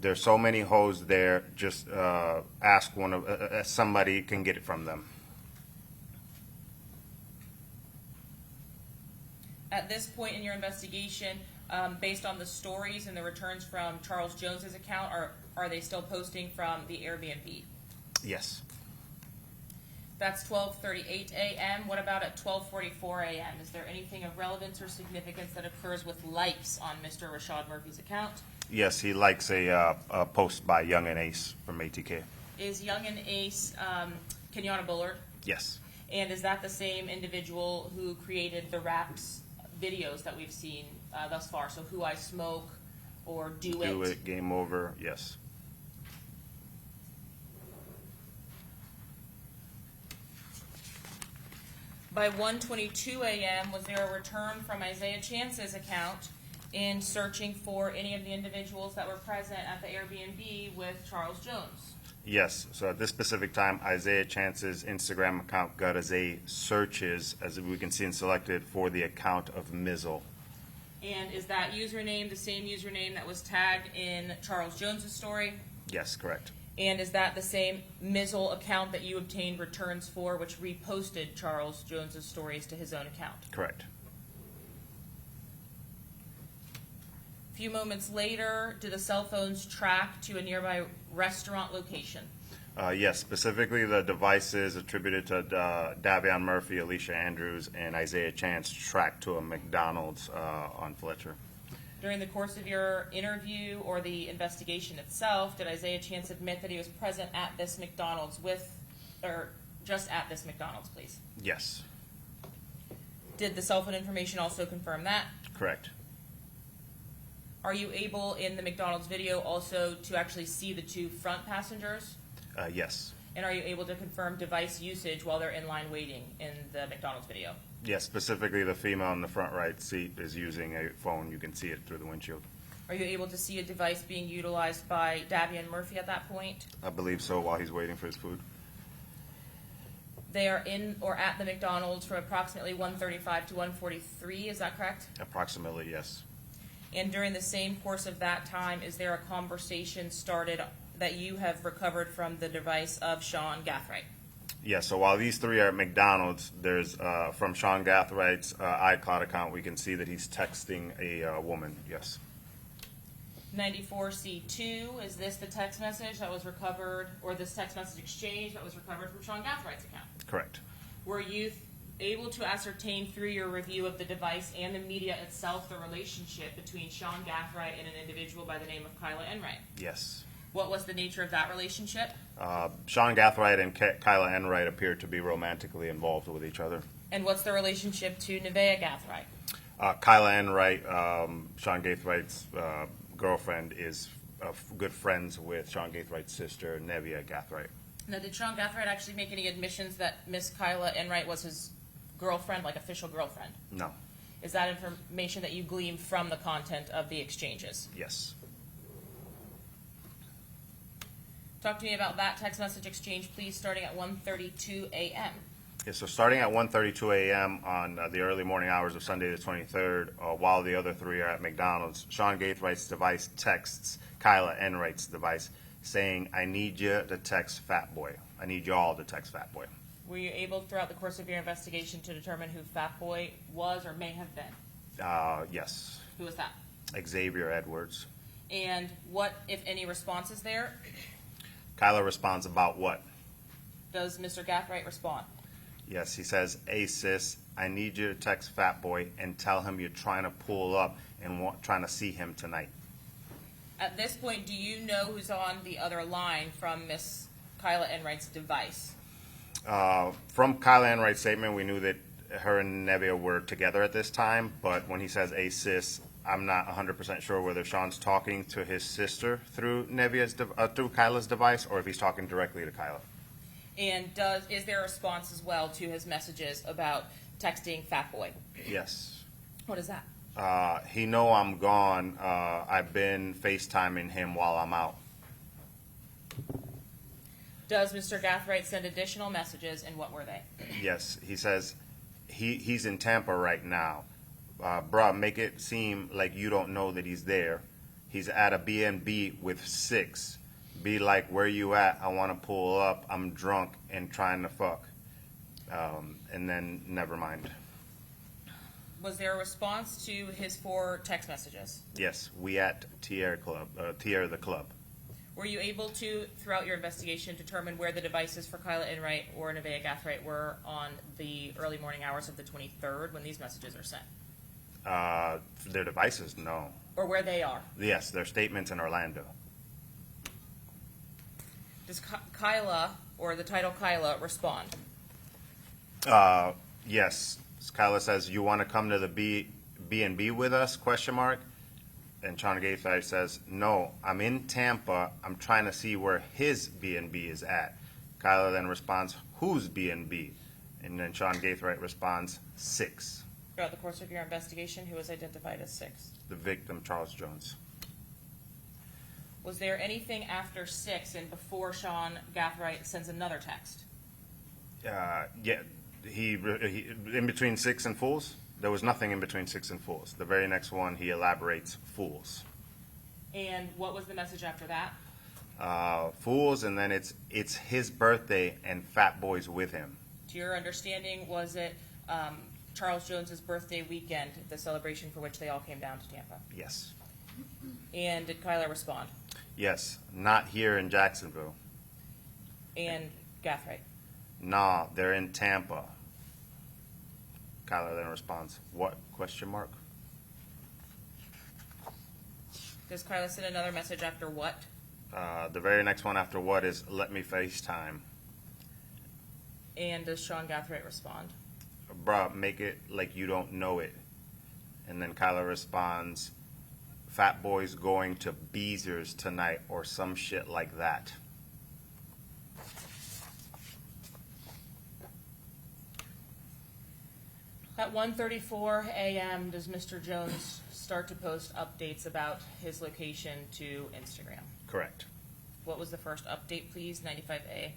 There's so many hoes there, just ask one of somebody can get it from them." At this point in your investigation, based on the stories and the returns from Charles Jones's account, are they still posting from the Airbnb? Yes. That's 12:38 a.m. What about at 12:44 a.m.? Is there anything of relevance or significance that occurs with likes on Mr. Rashad Murphy's account? Yes, he likes a post by Young and Ace from ATK. Is Young and Ace Kenyatta Bullard? Yes. And is that the same individual who created the Raps videos that we've seen thus far? So Who I Smoke or Do It? Do It, Game Over, yes. By 1:22 a.m., was there a return from Isaiah Chance's account in searching for any of the individuals that were present at the Airbnb with Charles Jones? Yes. So at this specific time, Isaiah Chance's Instagram account got as a searches, as we can see and selected, for the account of Mizzle. And is that username the same username that was tagged in Charles Jones's story? Yes, correct. And is that the same Mizzle account that you obtained returns for, which reposted Charles Jones's stories to his own account? Correct. A few moments later, do the cell phones track to a nearby restaurant location? Yes, specifically the devices attributed to Davion Murphy, Alicia Andrews, and Isaiah Chance tracked to a McDonald's on Fletcher. During the course of your interview or the investigation itself, did Isaiah Chance admit that he was present at this McDonald's or just at this McDonald's, please? Yes. Did the cell phone information also confirm that? Correct. Are you able in the McDonald's video also to actually see the two front passengers? Yes. And are you able to confirm device usage while they're in line waiting in the McDonald's video? Yes, specifically the female in the front right seat is using a phone. You can see it through the windshield. Are you able to see a device being utilized by Davion Murphy at that point? I believe so, while he's waiting for his food. They are in or at the McDonald's from approximately 1:35 to 1:43, is that correct? Approximately, yes. And during the same course of that time, is there a conversation started that you have recovered from the device of Sean Gathright? Yeah, so while these three are at McDonald's, there's, from Sean Gathwright's iCloud account, we can see that he's texting a woman, yes. 94C2, is this the text message that was recovered, or this text message exchange that was recovered from Sean Gathwright's account? Correct. Were you able to ascertain through your review of the device and the media itself the relationship between Sean Gathwright and an individual by the name of Kyla Enright? Yes. What was the nature of that relationship? Sean Gathwright and Kyla Enright appear to be romantically involved with each other. And what's the relationship to Nevaeh Gathwright? Kyla Enright, Sean Gathwright's girlfriend, is good friends with Sean Gathwright's sister, Nevaeh Gathwright. Now, did Sean Gathwright actually make any admissions that Miss Kyla Enright was his girlfriend, like official girlfriend? No. Is that information that you gleaned from the content of the exchanges? Yes. Talk to me about that text message exchange, please, starting at 1:32 a.m. Yeah, so starting at 1:32 a.m. on the early morning hours of Sunday the 23rd, while the other three are at McDonald's, Sean Gathwright's device texts Kyla Enright's device saying, "I need you to text Fat Boy. I need y'all to text Fat Boy." Were you able, throughout the course of your investigation, to determine who Fat Boy was or may have been? Yes. Who was that? Xavier Edwards. And what, if any, response is there? Kyla responds about what? Does Mr. Gathwright respond? Yes, he says, "Hey sis, I need you to text Fat Boy and tell him you're trying to pull up and trying to see him tonight." At this point, do you know who's on the other line from Miss Kyla Enright's device? From Kyla Enright's statement, we knew that her and Nevaeh were together at this time, but when he says, "Hey sis," I'm not 100% sure whether Sean's talking to his sister through through Kyla's device, or if he's talking directly to Kyla. And is there a response as well to his messages about texting Fat Boy? Yes. What is that? He know I'm gone. I've been FaceTiming him while I'm out. Does Mr. Gathwright send additional messages, and what were they? Yes, he says he's in Tampa right now. Bruh, make it seem like you don't know that he's there. He's at a B&B with 6. Be like, "Where you at? I want to pull up. I'm drunk and trying to fuck." And then never mind. Was there a response to his 4 text messages? Yes, we at Tierra the club. Were you able to, throughout your investigation, determine where the devices for Kyla Enright or Nevaeh Gathwright were on the early morning hours of the 23rd when these messages are sent? Their devices, no. Or where they are? Yes, their statements in Orlando. Does Kyla, or the title Kyla, respond? Yes. Kyla says, "You want to come to the B&B with us, question mark?" And Sean Gathwright says, "No, I'm in Tampa. I'm trying to see where his B&B is at." Kyla then responds, "Whose B&B?" And then Sean Gathwright responds, 6. Throughout the course of your investigation, who was identified as 6? The victim, Charles Jones. Was there anything after 6 and before Sean Gathwright sends another text? Yeah, he in between 6 and Fools? There was nothing in between 6 and Fools. The very next one, he elaborates Fools. And what was the message after that? Fools, and then it's his birthday and Fat Boy's with him. To your understanding, was it Charles Jones's birthday weekend, the celebration for which they all came down to Tampa? Yes. And did Kyla respond? Yes, not here in Jacksonville. And Gathwright? Nah, they're in Tampa. Kyla then responds, "What, question mark?" Does Kyla send another message after what? The very next one after what is, "Let me FaceTime." And does Sean Gathwright respond? "Bruh, make it like you don't know it." And then Kyla responds, "Fat Boy's going to Beezer's tonight," or some shit like that. At 1:34 a.m., does Mr. Jones start to post updates about his location to Instagram? Correct. What was the first update, please? 95A.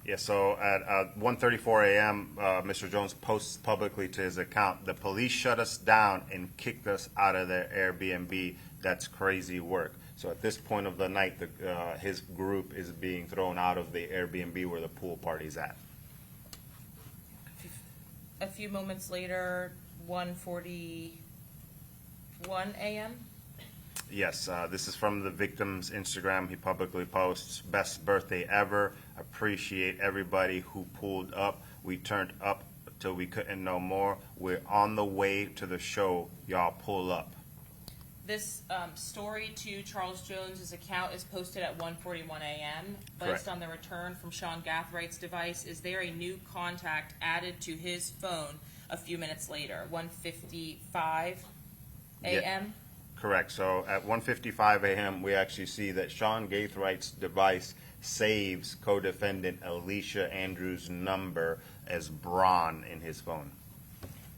Yeah, so at 1:34 a.m., Mr. Jones posts publicly to his account, "The police shut us down and kicked us out of their Airbnb. That's crazy work." So at this point of the night, his group is being thrown out of the Airbnb where the pool party's at. a few moments later, 1:41 a.m.? Yes, this is from the victim's Instagram. He publicly posts, "Best birthday ever. Appreciate everybody who pulled up. We turned up till we couldn't no more. We're on the way to the show. Y'all pull up." This story to Charles Jones's account is posted at 1:41 a.m. Correct. Based on the return from Sean Gathwright's device, is there a new contact added to his phone a few minutes later, 1:55 a.m.? Correct. So at 1:55 a.m., we actually see that Sean Gathwright's device saves co-defendant Alicia Andrews' number as Braun in his phone.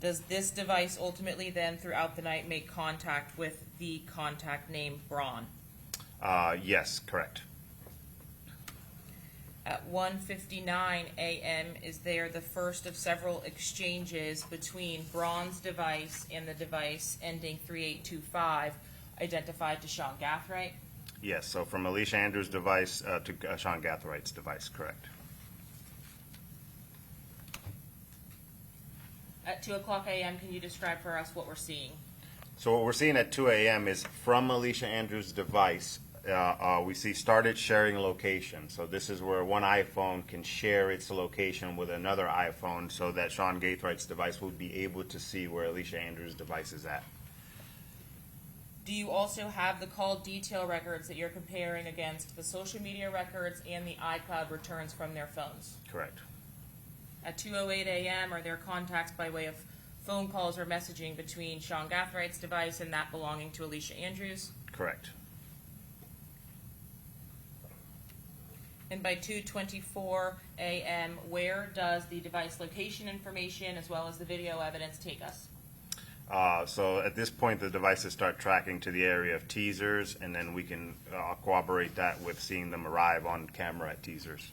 Does this device ultimately then, throughout the night, make contact with the contact name Braun? Yes, correct. At 1:59 a.m., is there the first of several exchanges between Braun's device and the device ending 3825 identified to Sean Gathright? Yes, so from Alicia Andrews' device to Sean Gathwright's device, correct. At 2 o'clock a.m., can you describe for us what we're seeing? So what we're seeing at 2 a.m. is from Alicia Andrews' device, we see started sharing location. So this is where one iPhone can share its location with another iPhone so that Sean Gathwright's device will be able to see where Alicia Andrews' device is at. Do you also have the call detail records that you're comparing against the social media records and the iCloud returns from their phones? Correct. At 2:08 a.m., are there contacts by way of phone calls or messaging between Sean Gathwright's device and that belonging to Alicia Andrews? Correct. And by 2:24 a.m., where does the device location information as well as the video evidence take us? So at this point, the devices start tracking to the area of teasers, and then we can corroborate that with seeing them arrive on camera at teasers.